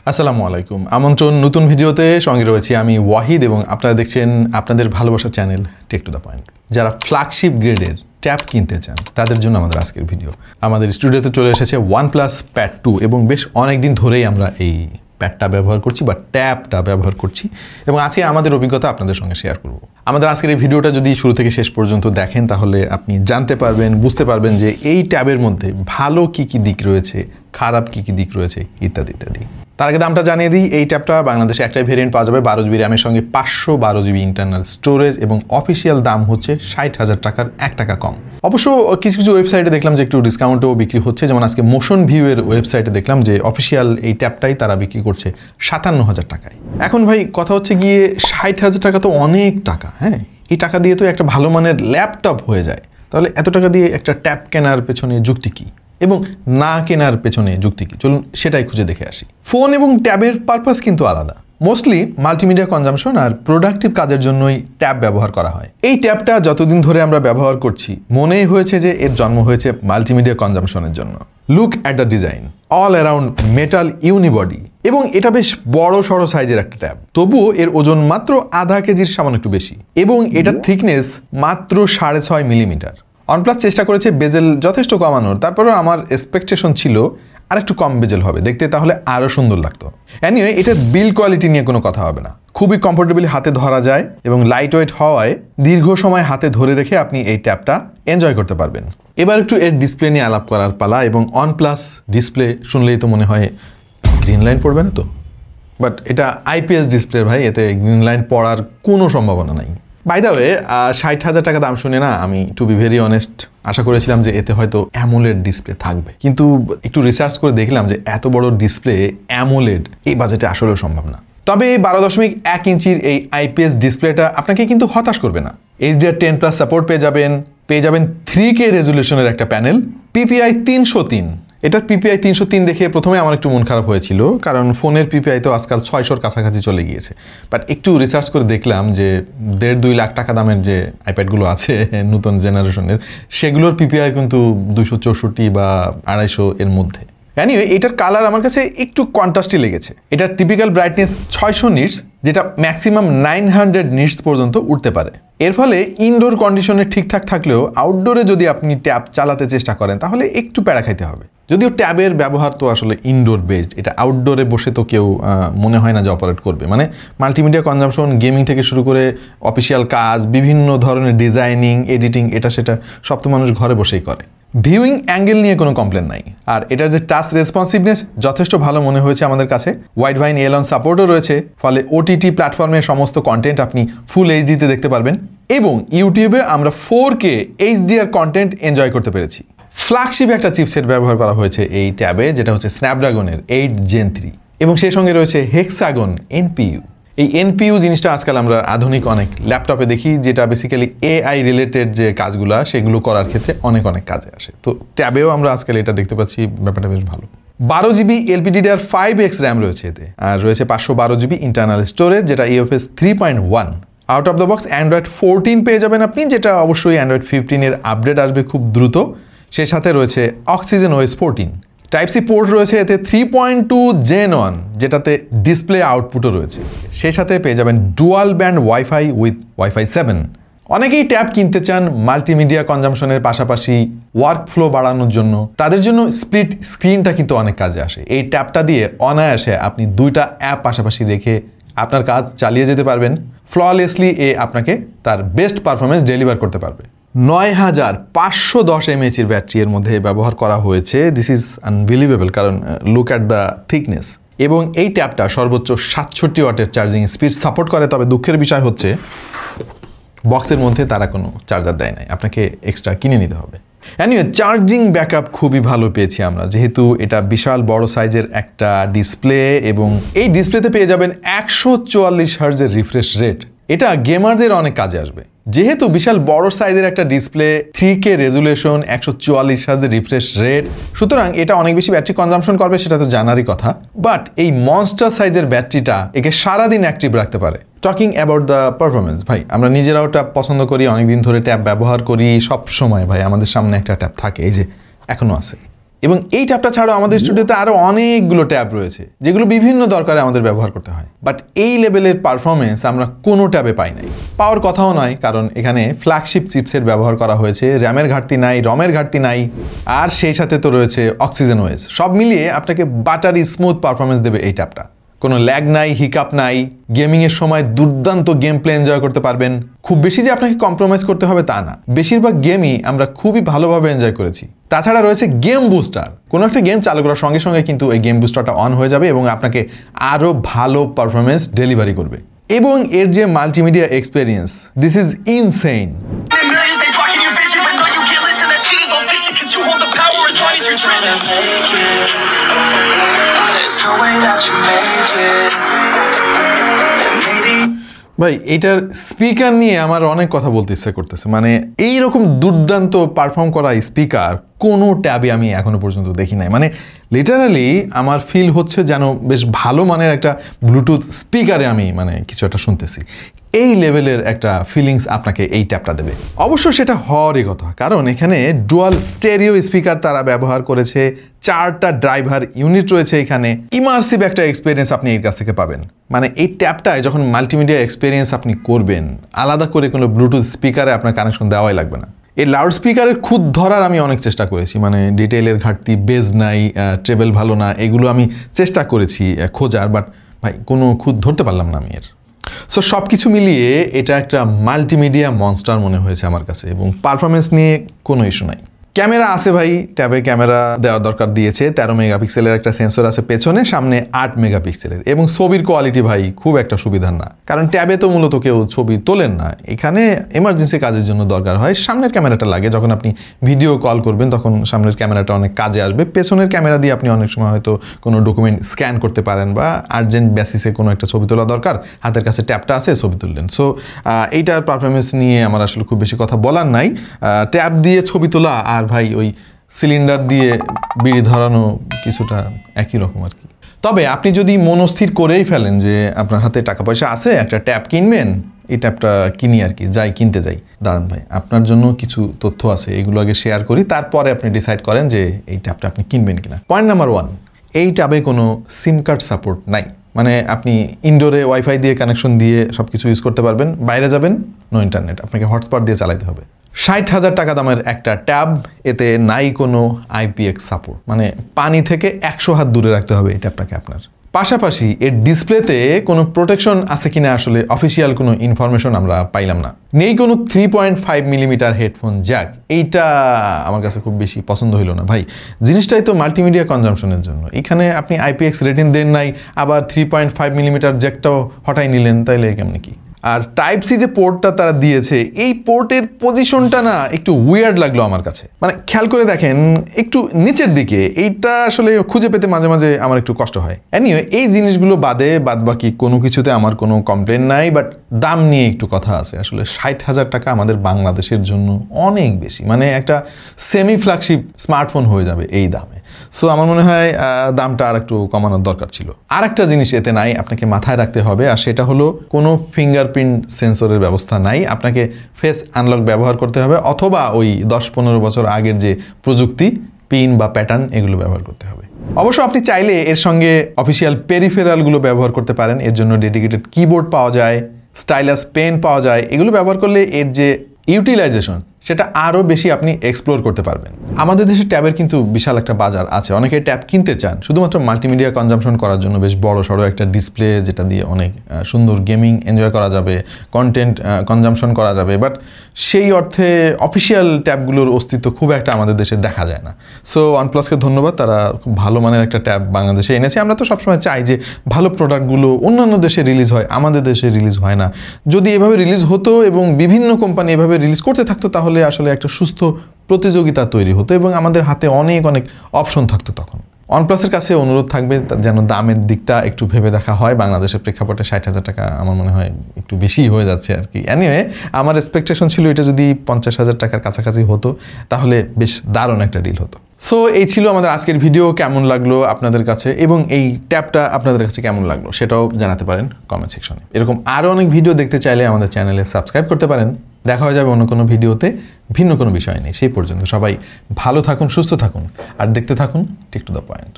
আসসালামু আলাইকুম। আমন্ত্রণ নতুন ভিডিওতে। সঙ্গে রয়েছি আমি ওয়াহিদ এবং আপনারা দেখছেন আপনাদের ভালোবাসা channel take to the point. যারা ফ্ল্যাগশিপ গ্রেডের ট্যাব কিনতে চান তাদের জন্য আমাদের আজকের ভিডিও। আমাদের স্টুডিওতে চলে এসেছে OnePlus Pad 2 এবং বেশ অনেক দিন ধরেই আমরা এই প্যাডটা ব্যবহার করছি বা ট্যাবটা ব্যবহার করছি এবং আজকে আমাদের অভিজ্ঞতা আপনাদের সঙ্গে শেয়ার করব। আমাদের আজকের এই ভিডিওটা যদি শুরু থেকে শেষ পর্যন্ত দেখেন তাহলে আপনি জানতে পারবেন, বুঝতে পারবেন যে এই ট্যাবের মধ্যে ভালো কী কী দিক রয়েছে, খারাপ কী কী দিক রয়েছে ইত্যাদি ইত্যাদি। তার আগে দামটা জানিয়ে দিই, এই ট্যাবটা বাংলাদেশে একটাই ভেরিয়েন্ট পাওয়া যাবে 12 জিবি র্যামের সঙ্গে 512 জিবি ইন্টারনাল স্টোরেজ এবং অফিসিয়াল দাম হচ্ছে 60,000 টাকার 1 টাকা কম। অবশ্য কিছু কিছু ওয়েবসাইটে দেখলাম যে একটু ডিসকাউন্টও বিক্রি হচ্ছে, যেমন আজকে মোশন ভিউয়ের ওয়েবসাইটে দেখলাম যে অফিসিয়াল এই ট্যাবটাই তারা বিক্রি করছে 57,000 টাকায়। এখন ভাই কথা হচ্ছে গিয়ে 60,000 টাকা তো অনেক টাকা, হ্যাঁ, এই টাকা দিয়ে তো একটা ভালো মানের ল্যাপটপ হয়ে যায়, তাহলে এত টাকা দিয়ে একটা ট্যাব কেনার পেছনে যুক্তি কী এবং না কেনার পেছনে যুক্তি কী, চলুন সেটাই খুঁজে দেখে আসি। ফোন এবং ট্যাবের পারপাস কিন্তু আলাদা। মোস্টলি মাল্টিমিডিয়া কনজামশন আর প্রোডাক্টিভ কাজের জন্যই ট্যাব ব্যবহার করা হয়। এই ট্যাবটা যতদিন ধরে আমরা ব্যবহার করছি মনেই হয়েছে যে এর জন্ম হয়েছে মাল্টিমিডিয়া কনজামশনের জন্য। Look at the design, all around metal unibody এবং এটা বেশ বড় সড়ো সাইজের একটা ট্যাব, তবুও এর ওজন মাত্র আধা কেজির সামান্য একটু বেশি এবং এটার থিকনেস মাত্র 6.5 মিলিমিটার। OnePlus চেষ্টা করেছে বেজেল যথেষ্ট কমানোর, তারপরেও আমার এক্সপেকটেশন ছিল আর একটু কম বেজেল হবে দেখতে, তাহলে আরও সুন্দর লাগতো। এনিওয়ে, এটার বিল্ড কোয়ালিটি নিয়ে কোনো কথা হবে না, খুবই কমফোর্টেবলি হাতে ধরা যায় এবং লাইট ওয়েট হওয়ায় দীর্ঘ সময় হাতে ধরে রেখে আপনি এই ট্যাবটা এনজয় করতে পারবেন। এবার একটু এর ডিসপ্লে নিয়ে আলাপ করার পালা। এবং OnePlus ডিসপ্লে শুনলেই তো মনে হয় গ্রিন লাইন পড়বে না তো, বাট এটা IPS ডিসপ্লে ভাই, এতে গ্রিন লাইন পড়ার কোনো সম্ভাবনা নাই। বাই দ্য ওয়ে, 60,000 টাকা দাম শুনে না আমি, টু বি ভেরি অনেস্ট, আশা করেছিলাম যে এতে হয়তো অ্যামোলেড ডিসপ্লে থাকবে, কিন্তু একটু রিসার্চ করে দেখলাম যে এত বড় ডিসপ্লে অ্যামোলেড এই বাজেটে আসলেও সম্ভব না। তবে 12.1 ইঞ্চির এই IPS ডিসপ্লেটা আপনাকে কিন্তু হতাশ করবে না। HDR10+ সাপোর্ট পেয়ে যাবেন 3K রেজুলেশনের একটা প্যানেল, PPI 303। এটার PPI 303 দেখে প্রথমে আমার একটু মন খারাপ হয়েছিল, কারণ ফোনের PPI তো আজকাল 600-র কাছাকাছি চলে গিয়েছে। বাট একটু রিসার্চ করে দেখলাম যে 1.5-2 লাখ টাকা দামের যে আইপ্যাডগুলো আছে নতুন জেনারেশনের, সেগুলোর PPI কিন্তু 264 বা 250 এর মধ্যে। এনিওয়ে, এটার কালার আমার কাছে একটু কন্ট্রাস্টই লেগেছে। এটার টিপিক্যাল ব্রাইটনেস 600 নিটস, যেটা ম্যাক্সিমাম 900 নিটস পর্যন্ত উঠতে পারে। এর ফলে ইনডোর কন্ডিশনে ঠিকঠাক থাকলেও আউটডোরে যদি আপনি ট্যাব চালাতে চেষ্টা করেন তাহলে একটু প্যারা খাইতে হবে। যদিও ট্যাবের ব্যবহার তো আসলে ইনডোর বেসড, এটা আউটডোরে বসে তো কেউ মনে হয় না যে অপারেট করবে। মানে মাল্টিমিডিয়া কনজামশন, গেমিং থেকে শুরু করে অফিসিয়াল কাজ, বিভিন্ন ধরনের ডিজাইনিং, এডিটিং, এটা সেটা সব তো মানুষ ঘরে বসেই করে। ভিউইং অ্যাঙ্গেল নিয়ে কোনো কমপ্লেন নাই। আর এটার যে টাচ রেসপন্সিভনেস যথেষ্ট ভালো মনে হয়েছে আমাদের কাছে। ওয়াইড ভাইন এলন সাপোর্টও রয়েছে, ফলে OTT প্ল্যাটফর্মের সমস্ত কন্টেন্ট আপনি ফুল এইচডিতে দেখতে পারবেন এবং ইউটিউবে আমরা 4K HDR কন্টেন্ট এনজয় করতে পেরেছি। ফ্ল্যাগশিপ একটা চিপসেট ব্যবহার করা হয়েছে এই ট্যাবে, যেটা হচ্ছে স্ন্যাপড্রাগনের 8 Gen 3 এবং সেই সঙ্গে রয়েছে হেক্সাগন NPU। এই NPU জিনিসটা আজকাল আমরা আধুনিক অনেক ল্যাপটপে দেখি, যেটা বেসিক্যালি AI রিলেটেড যে কাজগুলো সেগুলো করার ক্ষেত্রে অনেক কাজে আসে। তো ট্যাবেও আমরা আজকাল এটা দেখতে পাচ্ছি, ব্যাপারটা বেশ ভালো। 12 জিবি LPDDR5X র্যাম রয়েছে এতে, আর রয়েছে 512 জিবি ইন্টারনাল স্টোরেজ, যেটা UFS 3.1। Out of the box Android 14 পেয়ে যাবেন আপনি, যেটা অবশ্যই Android 15 এর আপডেট আসবে খুব দ্রুত। সেই সাথে রয়েছে Oxygen OS 14। Type-C পোর্ট রয়েছে এতে 3.2 Gen 1, যেটাতে ডিসপ্লে আউটপুটও রয়েছে। সেই সাথে পেয়ে যাবেন dual band wifi with wifi 7। অনেকেই ট্যাব কিনতে চান মাল্টিমিডিয়া কনজামশনের পাশাপাশি ওয়ার্ক ফ্লো বাড়ানোর জন্য, তাদের জন্য স্প্লিট স্ক্রিনটা কিন্তু অনেক কাজে আসে। এই ট্যাবটা দিয়ে অনায়াসে আপনি 2টা অ্যাপ পাশাপাশি রেখে আপনার কাজ চালিয়ে যেতে পারবেন। ফ্ললেসলি আপনাকে তার বেস্ট পারফরমেন্স ডেলিভার করতে পারবে। 9510 mAh এর ব্যাটারি এর মধ্যে ব্যবহার করা হয়েছে। দিস ইজ আনবিলিভেবল, কারণ লুক অ্যাট দ্য থিকনেস। এবং এই ট্যাবটা সর্বোচ্চ 67 ওয়াটের চার্জিং স্পিড সাপোর্ট করে। তবে দুঃখের বিষয় হচ্ছে বক্সের মধ্যে তারা কোনো চার্জার দেয় নাই, আপনাকে এক্সট্রা কিনে নিতে হবে। এনিওয়ে, চার্জিং ব্যাকআপ খুবই ভালো পেয়েছি আমরা, যেহেতু এটা বিশাল বড় সাইজের একটা ডিসপ্লে এবং এই ডিসপ্লেতে পেয়ে যাবেন 144 হার্টজের রিফ্রেশ রেট। এটা গেমারদের অনেক কাজে আসবে, যেহেতু বিশাল বড় সাইজের একটা ডিসপ্লে, 3K রেজুলেশন, 144 হার্টজের রিফ্রেশ রেট, সুতরাং এটা অনেক বেশি ব্যাটারি কনজাম্পশন করবে, সেটা তো জানারই কথা। বাট এই মনস্টার সাইজের ব্যাটারিটা একে সারাদিন অ্যাক্টিভ রাখতে পারে। টকিং অ্যাবাউট দ্য পারফরমেন্স, ভাই আমরা নিজেরাও ট্যাব পছন্দ করি, অনেকদিন ধরে ট্যাব ব্যবহার করি, সব সময় ভাই আমাদের সামনে একটা ট্যাব থাকে, এই যে এখনও আছে। এবং এই ট্যাবটা ছাড়াও আমাদের স্টুডিওতে আরও অনেকগুলো ট্যাব রয়েছে যেগুলো বিভিন্ন দরকারে আমাদের ব্যবহার করতে হয়, বাট এই লেভেলের পারফরমেন্স আমরা কোনো ট্যাবে পাই নাই। পাওয়ার কথাও নয়, কারণ এখানে ফ্ল্যাগশিপ চিপসেট ব্যবহার করা হয়েছে, র্যামের ঘাটতি নাই, রমের ঘাটতি নাই, আর সেই সাথে তো রয়েছে অক্সিজেন ওএস। সব মিলিয়ে আপনাকে বাটারি স্মুথ পারফরমেন্স দেবে এই ট্যাবটা। কোনো ল্যাগ নাই, হিকআপ নাই, গেমিংয়ের সময় দুর্দান্ত গেম প্লে এনজয় করতে পারবেন। খুব বেশি যে আপনাকে কম্প্রোমাইজ করতে হবে তা না, বেশিরভাগ গেমই আমরা খুবই ভালোভাবে এনজয় করেছি। তাছাড়া রয়েছে গেম বুস্টার। কোনো একটা গেম চালু করার সঙ্গে সঙ্গে কিন্তু এই গেম বুস্টারটা অন হয়ে যাবে এবং আপনাকে আরও ভালো পারফরমেন্স ডেলিভারি করবে। এবং এর যে multimedia experience, this is insane. ভাই এটার স্পিকার নিয়ে আমার অনেক কথা বলতে ইচ্ছা করতেছে। মানে এইরকম দুর্দান্ত পারফর্ম করা স্পিকার কোনো ট্যাবে আমি এখনো পর্যন্ত দেখি নাই। মানে লিটারালি আমার ফিল হচ্ছে যেন বেশ ভালো মানের একটা ব্লুটুথ স্পিকারে আমি মানে কিছু একটা শুনতেছি। এই লেভেলের একটা ফিলিংস আপনাকে এই ট্যাবটা দেবে। অবশ্য সেটা হওয়ারই কথা, কারণ এখানে ডুয়াল স্টেরিও স্পিকার তারা ব্যবহার করেছে, 4টা ড্রাইভার ইউনিট রয়েছে এখানে। ইমার্সিভ একটা এক্সপিরিয়েন্স আপনি এর কাছ থেকে পাবেন। মানে এই ট্যাবটায় যখন মাল্টিমিডিয়া এক্সপিরিয়েন্স আপনি করবেন, আলাদা করে কোনো ব্লুটুথ স্পিকারে আপনার কানেকশন দেওয়াই লাগবে না। এই লাউড স্পিকারের খুদ ধরার আমি অনেক চেষ্টা করেছি, মানে ডিটেইলের ঘাটতি, বেজ নাই, ট্রেবেল ভালো না, এগুলো আমি চেষ্টা করেছি খোঁজার, বাট ভাই কোনো খুদ ধরতে পারলাম না আমি এর। সো সব কিছু মিলিয়ে এটা একটা মাল্টিমিডিয়া মনস্টার মনে হয়েছে আমার কাছে, এবং পারফরমেন্স নিয়ে কোনো ইস্যু নাই। ক্যামেরা আছে ভাই, ট্যাবে ক্যামেরা দেওয়ার দরকার দিয়েছে। 13 মেগাপিক্সেলের একটা সেন্সর আছে পেছনে, সামনে 8 মেগাপিক্সেলের। এবং ছবির কোয়ালিটি ভাই খুব একটা সুবিধার না, কারণ ট্যাবে তো মূলত কেউ ছবি তোলেন না। এখানে এমার্জেন্সি কাজের জন্য দরকার হয় সামনের ক্যামেরাটা লাগে। যখন আপনি ভিডিও কল করবেন তখন সামনের ক্যামেরাটা অনেক কাজে আসবে। পেছনের ক্যামেরা দিয়ে আপনি অনেক সময় হয়তো কোনো ডকুমেন্ট স্ক্যান করতে পারেন, বা আর্জেন্ট বেসিসে কোনো একটা ছবি তোলা দরকার, হাতের কাছে ট্যাবটা আছে, ছবি তুললেন। সো এইটার পারফরমেন্স নিয়ে আমার আসলে খুব বেশি কথা বলার নাই। ট্যাব দিয়ে ছবি তোলা আর ভাই ওই সিলিন্ডার দিয়ে বিড়ি ধরানো কিছুটা একই রকম আর কি। তবে আপনি যদি মনস্থির করেই ফেলেন যে আপনার হাতে টাকা পয়সা আছে, একটা ট্যাব কিনবেন, এই ট্যাবটা কিনি আর কি, কিনতে যাই, দাঁড়ান ভাই আপনার জন্য কিছু তথ্য আছে, এগুলো আগে শেয়ার করি, তারপরে আপনি ডিসাইড করেন যে এই ট্যাবটা আপনি কিনবেন কিনা। পয়েন্ট নাম্বার 1, এই ট্যাবে কোনো সিম কার্ড সাপোর্ট নাই। মানে আপনি ইনডোরে ওয়াইফাই দিয়ে কানেকশন দিয়ে সব কিছু ইউজ করতে পারবেন, বাইরে যাবেন নো ইন্টারনেট, আপনাকে হটস্পট দিয়ে চালাতে হবে। 60,000 টাকা দামের একটা ট্যাব, এতে নাই কোনো IPX সাপোর্ট, মানে পানি থেকে 100 হাত দূরে রাখতে হবে এই ট্যাবটাকে আপনার। পাশাপাশি এর ডিসপ্লেতে কোনো প্রোটেকশন আছে কিনা আসলে অফিসিয়াল কোনো ইনফরমেশন আমরা পাইলাম না। নেই কোনো 3.5 মিলিমিটার হেডফোন জ্যাক, এইটা আমার কাছে খুব বেশি পছন্দ হইল না ভাই। জিনিসটাই তো মাল্টিমিডিয়া কনজামশনের জন্য, এখানে আপনি IPX রেটিং দেন নাই, আবার 3.5 মিলিমিটার জ্যাকটাও হটাই নিলেন, তাইলে কেমন কি? আর টাইপ সি যে পোর্টটা তারা দিয়েছে, এই পোর্টের পজিশনটা না একটু উইয়ার্ড লাগলো আমার কাছে। মানে খেয়াল করে দেখেন একটু নিচের দিকে, এইটা আসলে খুঁজে পেতে মাঝে মাঝে আমার একটু কষ্ট হয়। এনিওয়ে এই জিনিসগুলো বাদ বাকি কোনো কিছুতে আমার কোনো কমপ্লেন নাই, বাট দাম নিয়ে একটু কথা আছে। আসলে 60,000 টাকা আমাদের বাংলাদেশের জন্য অনেক বেশি, মানে একটা সেমি ফ্ল্যাগশিপ স্মার্টফোন হয়ে যাবে এই দামে। সো আমার মনে হয় দামটা আর একটু কমানোর দরকার ছিল। আর একটা জিনিস এতে নাই, আপনাকে মাথায় রাখতে হবে, আর সেটা হলো কোনো ফিঙ্গারপ্রিন্ট সেন্সরের ব্যবস্থা নাই। আপনাকে ফেস আনলক ব্যবহার করতে হবে, অথবা ওই 10-15 বছর আগের যে প্রযুক্তি, পিন বা প্যাটার্ন, এগুলো ব্যবহার করতে হবে। অবশ্য আপনি চাইলে এর সঙ্গে অফিসিয়াল পেরিফেরালগুলো ব্যবহার করতে পারেন। এর জন্য ডেডিকেটেড কিবোর্ড পাওয়া যায়, স্টাইলাস পেন পাওয়া যায়। এগুলো ব্যবহার করলে এর যে ইউটিলাইজেশন সেটা আরও বেশি আপনি এক্সপ্লোর করতে পারবেন। আমাদের দেশে ট্যাবের কিন্তু বিশাল একটা বাজার আছে, অনেকে ট্যাব কিনতে চান শুধুমাত্র মাল্টিমিডিয়া কনজামশন করার জন্য, বেশ বড় সড়ো একটা ডিসপ্লে যেটা দিয়ে অনেক সুন্দর গেমিং এনজয় করা যাবে, কন্টেন্ট কনজামশন করা যাবে, বাট সেই অর্থে অফিসিয়াল ট্যাবগুলোর অস্তিত্ব খুব একটা আমাদের দেশে দেখা যায় না। সো ওয়ানপ্লাসকে ধন্যবাদ, তারা খুব ভালো মানের একটা ট্যাব বাংলাদেশে এনেছে। আমরা তো সবসময় চাই যে ভালো প্রোডাক্টগুলো অন্যান্য দেশে রিলিজ হয়, আমাদের দেশে রিলিজ হয় না। যদি এভাবে রিলিজ হতো এবং বিভিন্ন কোম্পানি এভাবে রিলিজ করতে থাকতো, তাহলে আসলে একটা সুস্থ প্রতিযোগিতা তৈরি হতো এবং আমাদের হাতে অনেক অপশন থাকতো তখন। ওয়ানপ্লাসের কাছে অনুরোধ থাকবে যেন দামের দিকটা একটু ভেবে দেখা হয়। বাংলাদেশের প্রেক্ষাপটে 60,000 টাকা আমার মনে হয় একটু বেশি হয়ে যাচ্ছে আর কি। এনিওয়ে আমার এক্সপেকটেশন ছিল এটা যদি 50,000 টাকার কাছাকাছি হতো তাহলে বেশ দারুণ একটা ডিল হতো। সো এই ছিল আমাদের আজকের ভিডিও। কেমন লাগলো আপনাদের কাছে এবং এই ট্যাবটা আপনাদের কাছে কেমন লাগলো সেটাও জানাতে পারেন কমেন্ট সেকশনে। এরকম আরও অনেক ভিডিও দেখতে চাইলে আমাদের চ্যানেলে সাবস্ক্রাইব করতে পারেন। দেখা হয়ে যাবে অন্য কোনো ভিডিওতে ভিন্ন কোনো বিষয় নেই। সেই পর্যন্ত সবাই ভালো থাকুন, সুস্থ থাকুন আর দেখতে থাকুন টেক টু দ্য পয়েন্ট।